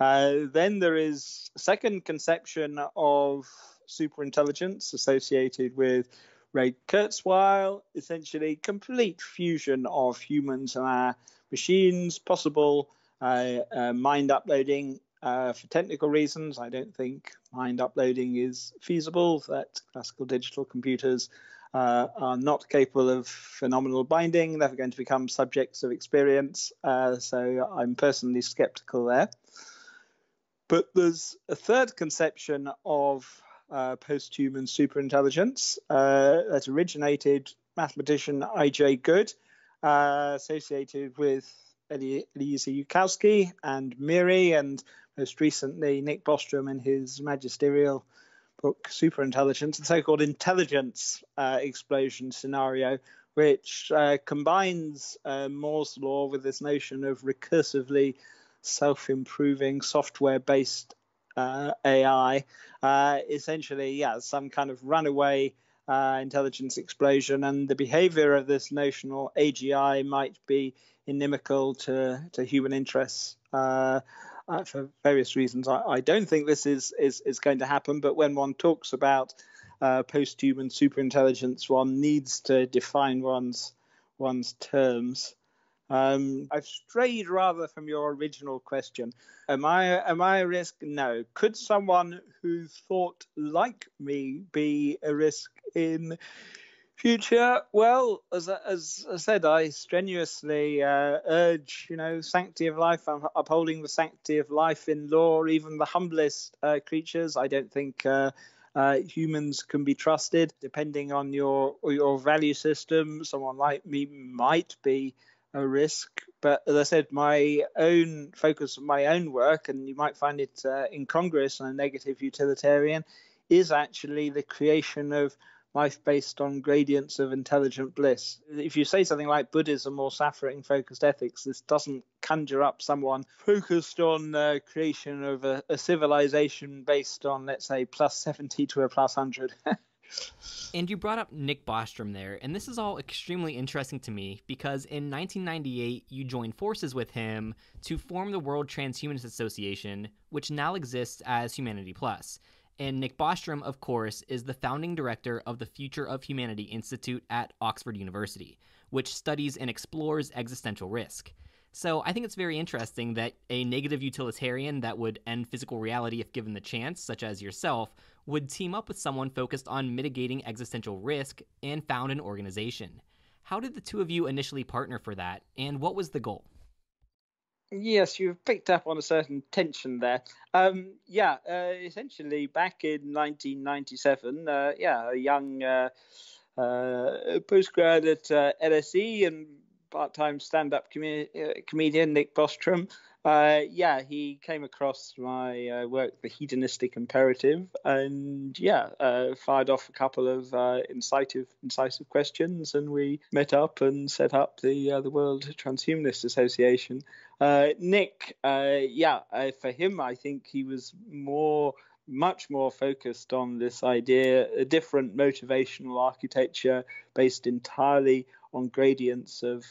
Then there is a second conception of superintelligence associated with Ray Kurzweil, essentially complete fusion of humans and our machines, possible mind uploading for technical reasons. I don't think mind uploading is feasible, that classical digital computers are not capable of phenomenal binding, never going to become subjects of experience. So I'm personally skeptical there. But there's a third conception of post-human superintelligence that originated mathematician I.J. Good, associated with Eliezer Yudkowsky and Miri, and most recently Nick Bostrom in his magisterial book Superintelligence, the so-called intelligence explosion scenario, which combines Moore's law with this notion of recursively self-improving software-based AI, essentially, some kind of runaway intelligence explosion, and the behavior of this notional AGI might be inimical to human interests for various reasons. I don't think this is going to happen, but when one talks about post-human superintelligence, one needs to define one's terms. I've strayed rather from your original question. Am I a risk? No. Could someone who thought like me be a risk in future? Well, as I said, I strenuously urge, sanctity of life. I'm upholding the sanctity of life in law, even the humblest creatures. I don't think humans can be trusted. Depending on your value system, someone like me might be a risk. But as I said, my own focus of my own work, and you might find it incongruous on a negative utilitarian, is actually the creation of life based on gradients of intelligent bliss. If you say something like Buddhism or suffering-focused ethics, this doesn't conjure up someone focused on creation of a civilization based on, let's say, plus 70 to a plus 100. And you brought up Nick Bostrom there, and this is all extremely interesting to me because in 1998, you joined forces with him to form the World Transhumanist Association, which now exists as Humanity Plus. And Nick Bostrom, of course, is the founding director of the Future of Humanity Institute at Oxford University, which studies and explores existential risk. So I think it's very interesting that a negative utilitarian that would end physical reality if given the chance, such as yourself, would team up with someone focused on mitigating existential risk and found an organization. How did the two of you initially partner for that, and what was the goal? Yes, you've picked up on a certain tension there. Essentially back in 1997, a young postgrad at LSE and part-time stand-up comedian Nick Bostrom. He came across my work, The Hedonistic Imperative, and fired off a couple of incisive questions, and we met up and set up the World Transhumanist Association. Nick, for him, I think he was much more focused on this idea, a different motivational architecture based entirely on gradients of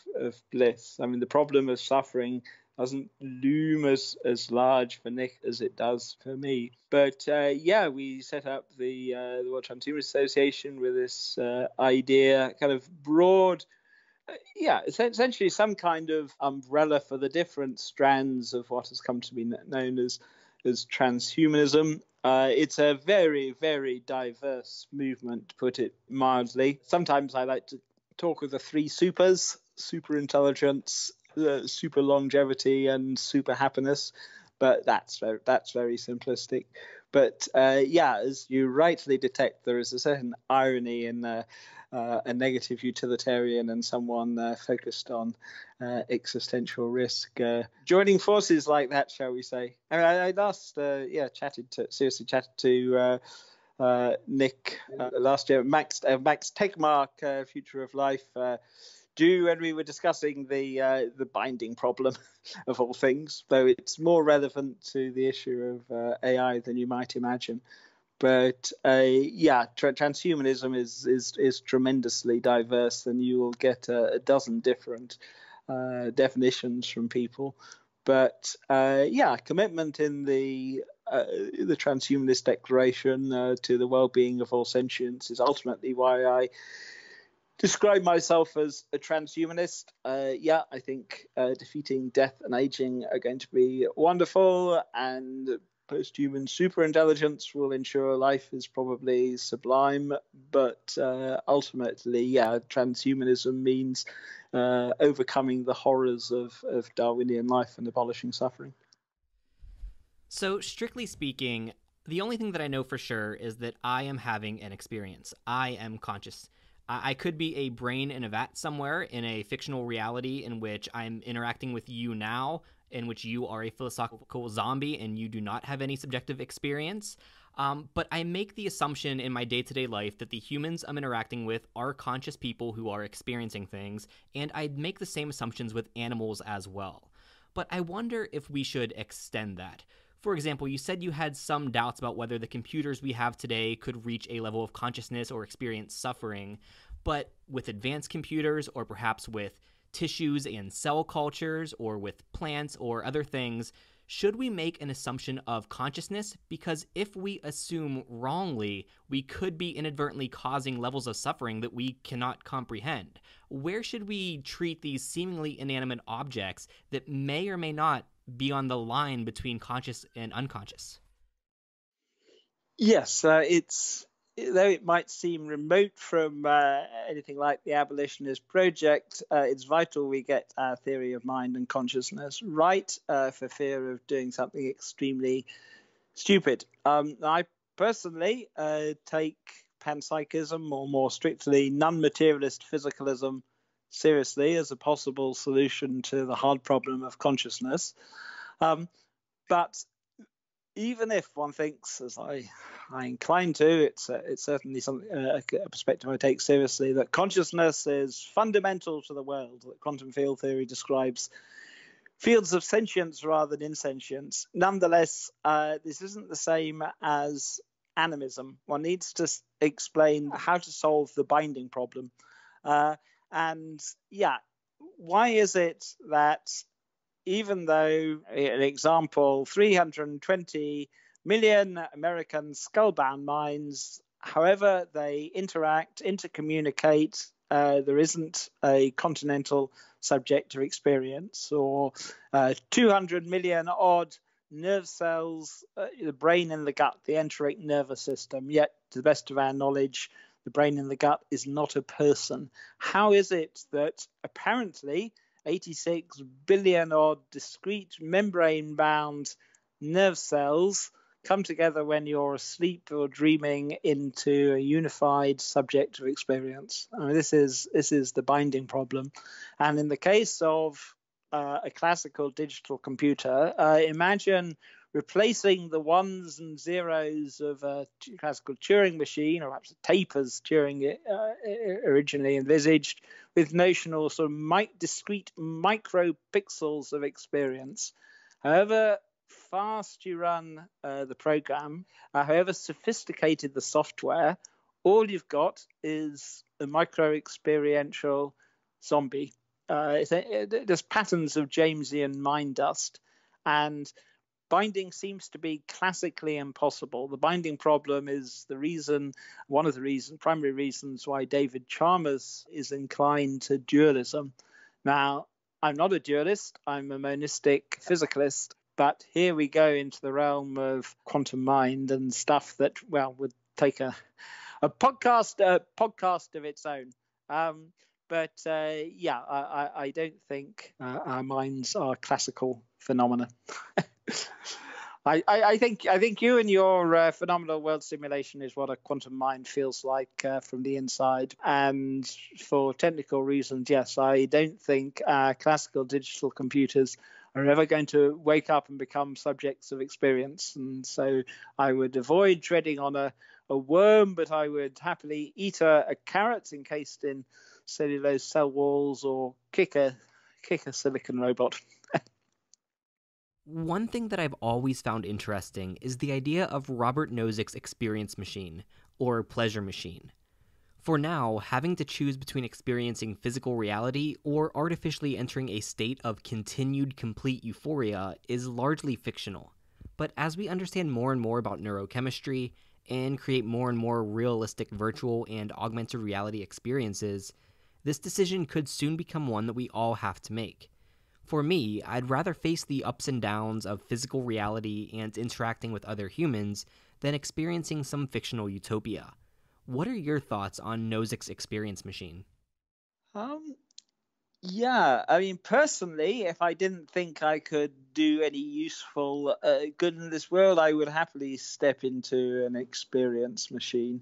bliss. I mean, the problem of suffering doesn't loom as large for Nick as it does for me. But we set up the World Transhumanist Association with this idea, kind of broad, essentially some kind of umbrella for the different strands of what has come to be known as transhumanism. It's a very, very diverse movement, to put it mildly. Sometimes I like to talk of the three supers: super intelligence, super longevity, and super happiness. But that's very simplistic. But as you rightly detect, there is a certain irony in a negative utilitarian and someone focused on existential risk joining forces like that, shall we say. I mean, I last chatted to Nick last year, Max Tegmark, Future of Life, when we were discussing the binding problem of all things, though it's more relevant to the issue of AI than you might imagine. But transhumanism is tremendously diverse, and you will get a dozen different definitions from people. But commitment in the transhumanist declaration to the well-being of all sentients is ultimately why I describe myself as a transhumanist. I think defeating death and aging are going to be wonderful, and post-human superintelligence will ensure life is probably sublime. But ultimately, transhumanism means overcoming the horrors of Darwinian life and abolishing suffering. So, strictly speaking, the only thing that I know for sure is that I am having an experience. I am conscious. I could be a brain in a vat somewhere in a fictional reality in which I'm interacting with you now, in which you are a philosophical zombie and you do not have any subjective experience. But I make the assumption in my day-to-day life that the humans I'm interacting with are conscious people who are experiencing things, and I'd make the same assumptions with animals as well. But I wonder if we should extend that. For example, you said you had some doubts about whether the computers we have today could reach a level of consciousness or experience suffering, but with advanced computers, or perhaps with tissues and cell cultures, or with plants or other things, should we make an assumption of consciousness? Because if we assume wrongly, we could be inadvertently causing levels of suffering that we cannot comprehend. Where should we treat these seemingly inanimate objects that may or may not be on the line between conscious and unconscious? Yes, though it might seem remote from anything like the Abolitionist Project, it's vital we get our theory of mind and consciousness right, for fear of doing something extremely stupid. I personally take panpsychism, or more strictly non-materialist physicalism, seriously as a possible solution to the hard problem of consciousness. But even if one thinks, as I incline to, it's certainly something, a perspective I take seriously, that consciousness is fundamental to the world, that quantum field theory describes fields of sentience rather than insentience. Nonetheless, this isn't the same as animism. One needs to explain how to solve the binding problem. And yeah, why is it that even though, an example, 320 million American skullbound minds, however they interact, intercommunicate, there isn't a continental subjective experience, or 200 million odd nerve cells, the brain and the gut, the enteric nervous system, yet to the best of our knowledge, the brain and the gut is not a person. How is it that apparently 86 billion odd discrete membrane-bound nerve cells come together when you're asleep or dreaming into a unified subjective experience? I mean, this is the binding problem. And in the case of a classical digital computer, imagine replacing the ones and zeros of a classical Turing machine, or perhaps a tape as Turing originally envisaged, with notional sort of discrete micropixels of experience. However fast you run the program, however sophisticated the software, all you've got is a micro-experiential zombie. There's patterns of Jamesian mind dust, and binding seems to be classically impossible. The binding problem is one of the primary reasons why David Chalmers is inclined to dualism. Now, I'm not a dualist, I'm a monistic physicalist, but here we go into the realm of quantum mind and stuff that, well, would take a podcast of its own. I don't think our minds are classical phenomena. I think you and your phenomenal world simulation is what a quantum mind feels like from the inside. And for technical reasons, yes, I don't think classical digital computers are ever going to wake up and become subjects of experience. And so I would avoid treading on a worm, but I would happily eat a carrot encased in cellulose cell walls, or kick a silicon robot. One thing that I've always found interesting is the idea of Robert Nozick's experience machine, or pleasure machine. For now, having to choose between experiencing physical reality or artificially entering a state of continued complete euphoria is largely fictional. But as we understand more and more about neurochemistry and create more and more realistic virtual and augmented reality experiences, this decision could soon become one that we all have to make. For me, I'd rather face the ups and downs of physical reality and interacting with other humans than experiencing some fictional utopia. What are your thoughts on Nozick's experience machine? Yeah, I mean, personally, if I didn't think I could do any useful good in this world, I would happily step into an experience machine.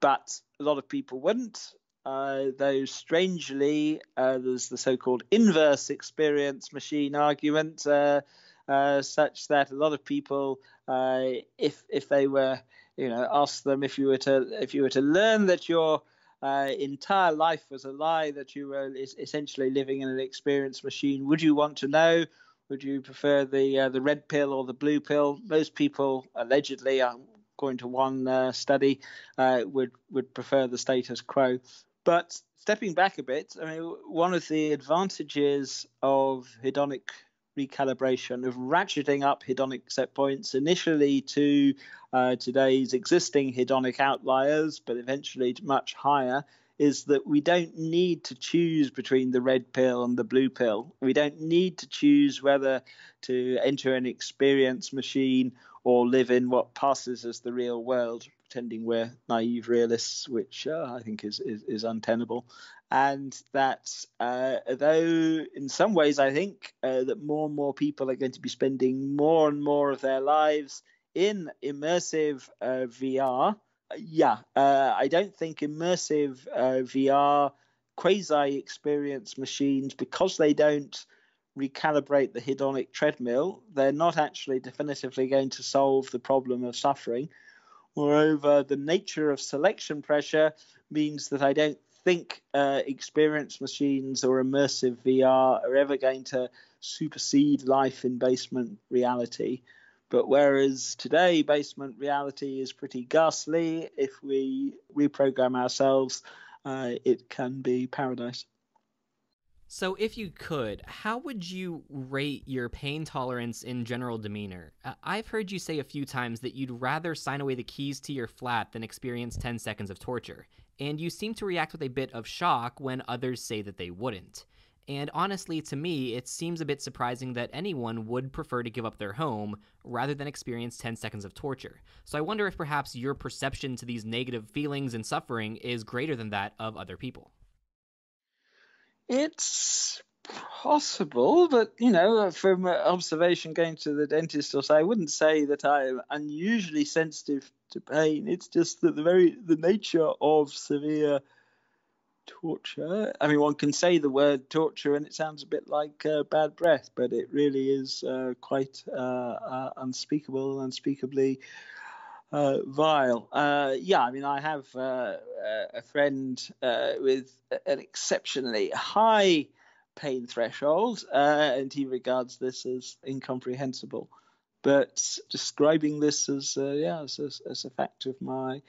But a lot of people wouldn't. Though strangely, there's the so-called inverse experience machine argument, such that a lot of people, if they were, ask them, if you were to learn that your entire life was a lie, that you were essentially living in an experience machine, would you want to know? Would you prefer the red pill or the blue pill? Most people, allegedly, according to one study, would prefer the status quo. But stepping back a bit, I mean, one of the advantages of hedonic recalibration, of ratcheting up hedonic set points initially to today's existing hedonic outliers, but eventually to much higher, is that we don't need to choose between the red pill and the blue pill. We don't need to choose whether to enter an experience machine or live in what passes as the real world, pretending we're naive realists, which I think is untenable. And that though in some ways I think that more and more people are going to be spending more and more of their lives in immersive VR, I don't think immersive VR quasi-experience machines, because they don't recalibrate the hedonic treadmill, they're not actually definitively going to solve the problem of suffering. Moreover, the nature of selection pressure means that I don't think experience machines or immersive VR are ever going to supersede life in basement reality. But whereas today basement reality is pretty ghastly, if we reprogram ourselves, it can be paradise. So if you could, how would you rate your pain tolerance in general demeanor? I've heard you say a few times that you'd rather sign away the keys to your flat than experience 10 seconds of torture, and you seem to react with a bit of shock when others say that they wouldn't. And honestly, to me, it seems a bit surprising that anyone would prefer to give up their home rather than experience 10 seconds of torture. So I wonder if perhaps your perception to these negative feelings and suffering is greater than that of other people. It's possible, but from observation going to the dentist or so, I wouldn't say that I'm unusually sensitive to pain. It's just that the nature of severe torture. I mean, one can say the word torture and it sounds a bit like bad breath, but it really is quite unspeakable and unspeakably vile. I mean, I have a friend with an exceptionally high pain threshold, and he regards this as incomprehensible. But describing this as a fact of my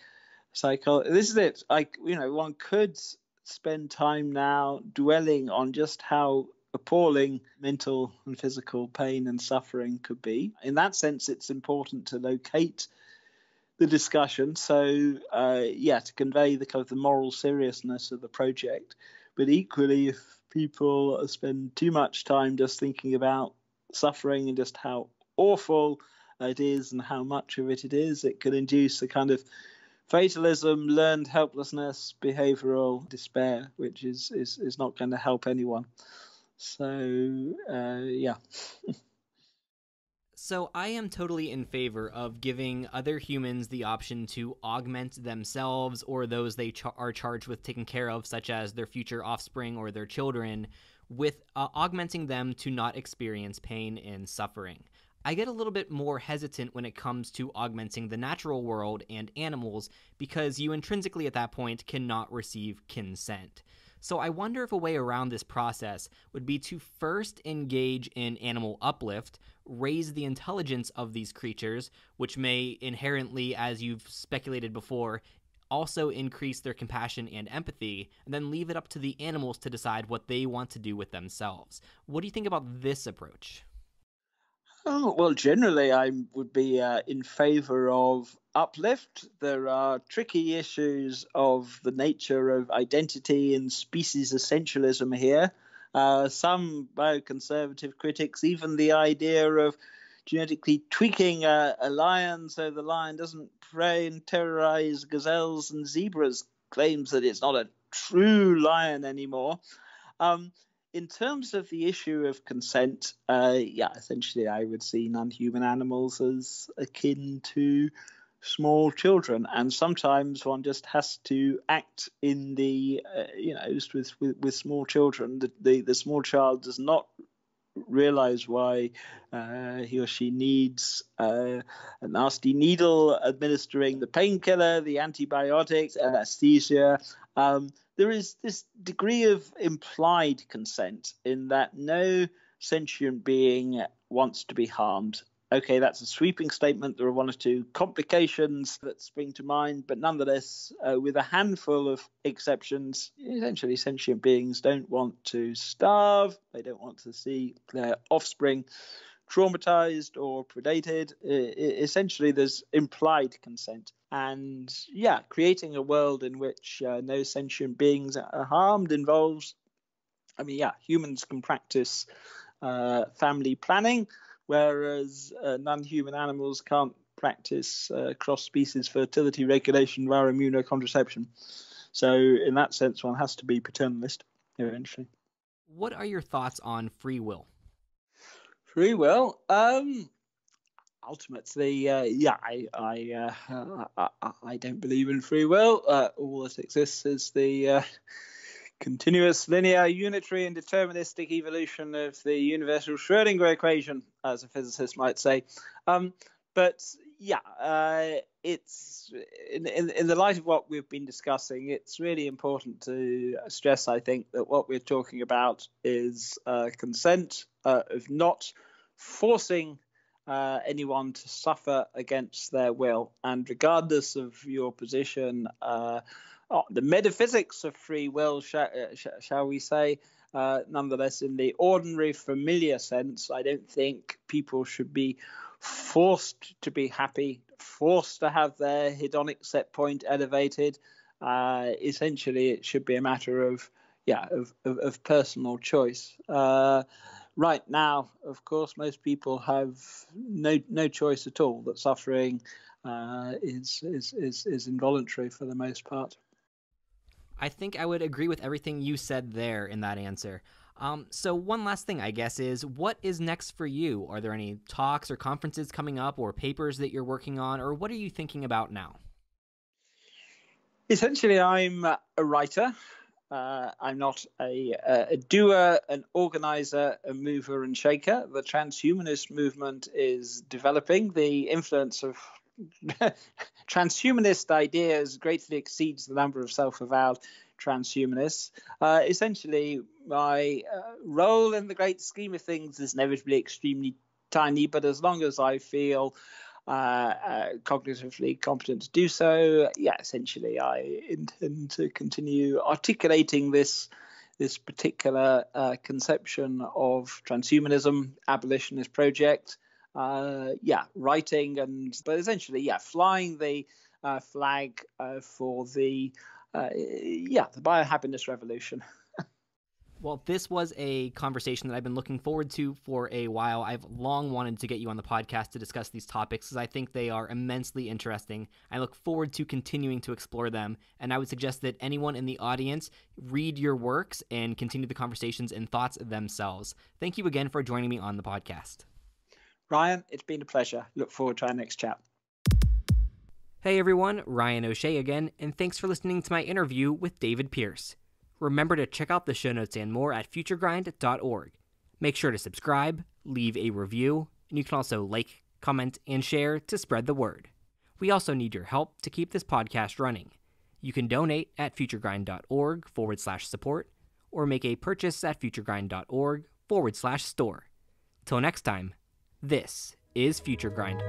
psychology, this is it. One could spend time now dwelling on just how appalling mental and physical pain and suffering could be. In that sense, it's important to locate the discussion. So, to convey the kind of the moral seriousness of the project. But equally, if people spend too much time just thinking about suffering and just how awful it is and how much of it is, it could induce a kind of fatalism, learned helplessness, behavioral despair, which is not going to help anyone. So, So I am totally in favor of giving other humans the option to augment themselves or those they are charged with taking care of, such as their future offspring or their children, with augmenting them to not experience pain and suffering. I get a little bit more hesitant when it comes to augmenting the natural world and animals because you intrinsically at that point cannot receive consent. So I wonder if a way around this process would be to first engage in animal uplift, raise the intelligence of these creatures, which may inherently, as you've speculated before, also increase their compassion and empathy, and then leave it up to the animals to decide what they want to do with themselves. What do you think about this approach? Oh, well, generally, I would be in favor of uplift. There are tricky issues of the nature of identity and species essentialism here. Some bioconservative critics, even the idea of genetically tweaking a lion so the lion doesn't prey and terrorize gazelles and zebras, claims that it's not a true lion anymore. In terms of the issue of consent, essentially I would see non-human animals as akin to small children, and sometimes one just has to act in the, just with small children. The small child does not realize why he or she needs a nasty needle administering the painkiller, the antibiotics, anesthesia. There is this degree of implied consent in that no sentient being wants to be harmed. Okay, that's a sweeping statement. There are one or two complications that spring to mind, but nonetheless, with a handful of exceptions, essentially sentient beings don't want to starve. They don't want to see their offspring traumatized or predated. Essentially, there's implied consent. And yeah, creating a world in which no sentient beings are harmed involves, humans can practice family planning, whereas non-human animals can't practice cross-species fertility regulation via immunocontraception. So in that sense, one has to be paternalist eventually. What are your thoughts on free will? Free will? Ultimately, I don't believe in free will. All that exists is the continuous, linear, unitary, and deterministic evolution of the universal Schrödinger equation, as a physicist might say. It's in the light of what we've been discussing, it's really important to stress, I think, that what we're talking about is consent, of not forcing anyone to suffer against their will. And regardless of your position, the metaphysics of free will, shall we say, nonetheless, in the ordinary familiar sense, I don't think people should be forced to be happy, forced to have their hedonic set point elevated. Essentially, it should be a matter of personal choice. Right now, of course, most people have no choice at all. That suffering is involuntary for the most part. I think I would agree with everything you said there in that answer. So one last thing, I guess, is what is next for you? Are there any talks or conferences coming up or papers that you're working on, or what are you thinking about now? Essentially, I'm a writer. I'm not a doer, an organizer, a mover and shaker. The transhumanist movement is developing. The influence of transhumanist ideas greatly exceeds the number of self-avowed transhumanists. Essentially, my role in the great scheme of things is inevitably extremely tiny, but as long as I feel cognitively competent to do so, essentially I intend to continue articulating this particular conception of transhumanism, Abolitionist Project, writing but essentially, flying the flag for the biohappiness revolution. Well, this was a conversation that I've been looking forward to for a while. I've long wanted to get you on the podcast to discuss these topics because I think they are immensely interesting. I look forward to continuing to explore them, and I would suggest that anyone in the audience read your works and continue the conversations and thoughts themselves. Thank you again for joining me on the podcast. Ryan, it's been a pleasure. Look forward to our next chat. Hey everyone, Ryan O'Shea again, and thanks for listening to my interview with David Pearce. Remember to check out the show notes and more at futuregrind.org. Make sure to subscribe, leave a review, and you can also like, comment, and share to spread the word. We also need your help to keep this podcast running. You can donate at futuregrind.org/support or make a purchase at futuregrind.org/store. Till next time, this is Future Grind.